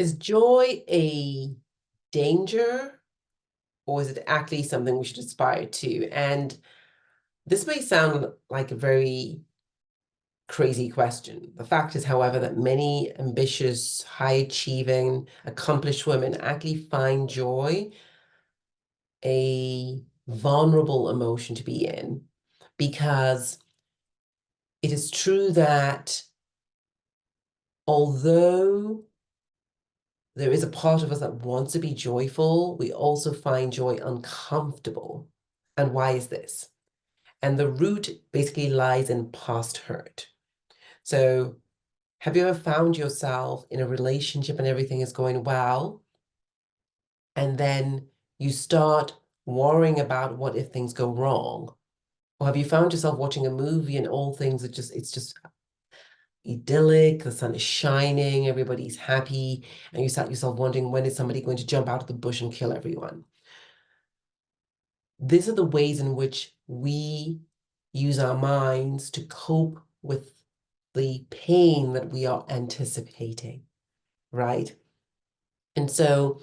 Is joy a danger, or is it actually something we should aspire to? And this may sound like a very crazy question. The fact is, however, that many ambitious, high-achieving, accomplished women actually find joy a vulnerable emotion to be in, because it is true that although there is a part of us that wants to be joyful, we also find joy uncomfortable. And why is this? And the root basically lies in past hurt. So have you ever found yourself in a relationship and everything is going well, and then you start worrying about what if things go wrong? Or have you found yourself watching a movie and all things are it's just idyllic, the sun is shining, everybody's happy, and you start yourself wondering, when is somebody going to jump out of the bush and kill everyone? These are the ways in which we use our minds to cope with the pain that we are anticipating, right? And so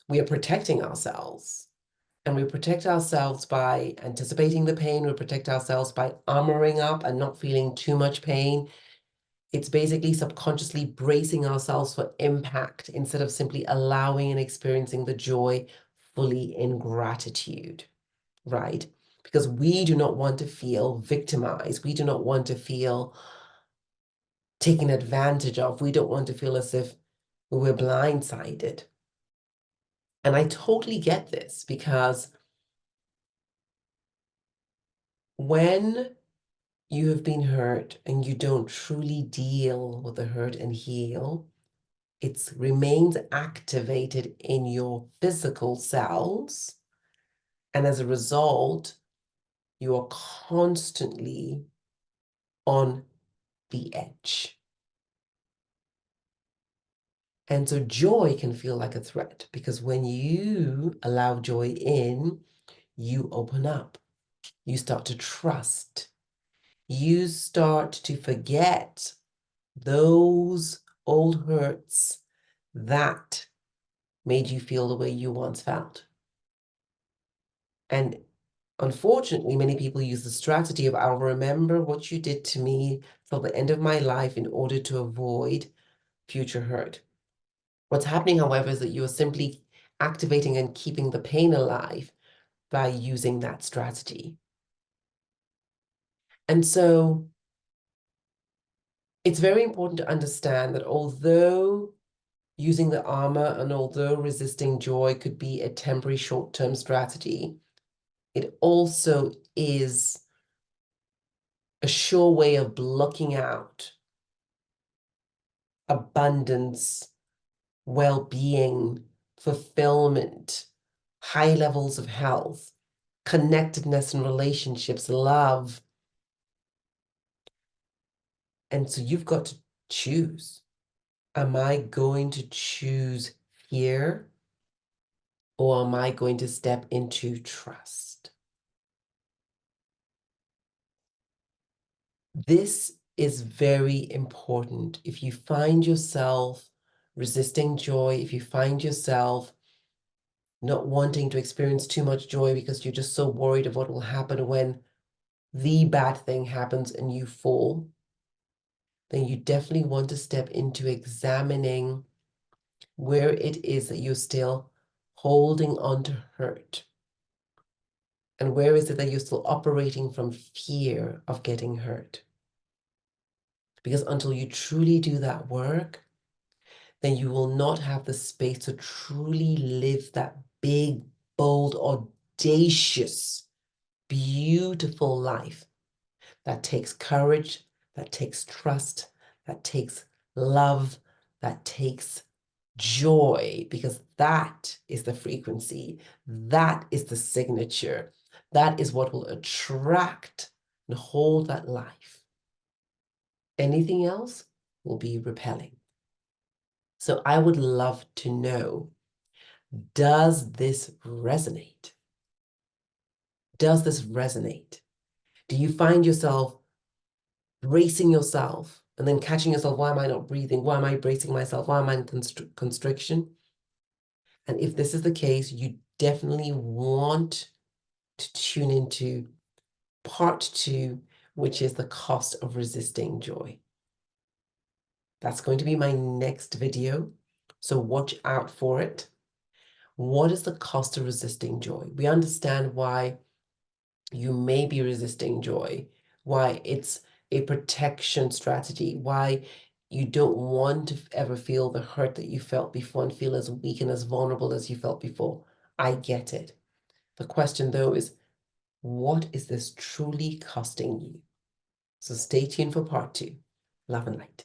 we are protecting ourselves. And we protect ourselves by anticipating the pain. We protect ourselves by armoring up and not feeling too much pain. It's basically subconsciously bracing ourselves for impact instead of simply allowing and experiencing the joy fully in gratitude, right? Because we do not want to feel victimized. We do not want to feel taken advantage of. We don't want to feel as if we're blindsided. And I totally get this, because when you have been hurt and you don't truly deal with the hurt and heal, it remains activated in your physical cells. And as a result, you are constantly on the edge. And so joy can feel like a threat, because when you allow joy in, you open up, you start to trust, you start to forget those old hurts that made you feel the way you once felt. And unfortunately, many people use the strategy of, I'll remember what you did to me till the end of my life in order to avoid future hurt. What's happening, however, is that you're simply activating and keeping the pain alive by using that strategy. And so it's very important to understand that although using the armor and although resisting joy could be a temporary short-term strategy, it also is a sure way of blocking out abundance, well-being, fulfillment, high levels of health, connectedness in relationships, love. And so you've got to choose. Am I going to choose fear, or am I going to step into trust? This is very important. If you find yourself resisting joy, if you find yourself not wanting to experience too much joy because you're just so worried of what will happen when the bad thing happens and you fall, then you definitely want to step into examining where it is that you're still holding on to hurt. And where is it that you're still operating from fear of getting hurt? Because until you truly do that work, then you will not have the space to truly live that big, bold, audacious, beautiful life that takes courage, that takes trust, that takes love, that takes joy, because that is the frequency, that is the signature, that is what will attract and hold that life. Anything else will be repelling. So I would love to know, does this resonate? Does this resonate? Do you find yourself bracing yourself and then catching yourself, why am I not breathing? Why am I bracing myself? Why am I in constriction? And if this is the case, you definitely want to tune into part 2, which is the cost of resisting joy. That's going to be my next video, so watch out for it. What is the cost of resisting joy? We understand why you may be resisting joy, why it's a protection strategy, why you don't want to ever feel the hurt that you felt before and feel as weak and as vulnerable as you felt before. I get it. The question, though, is what is this truly costing you? So stay tuned for part 2. Love and light.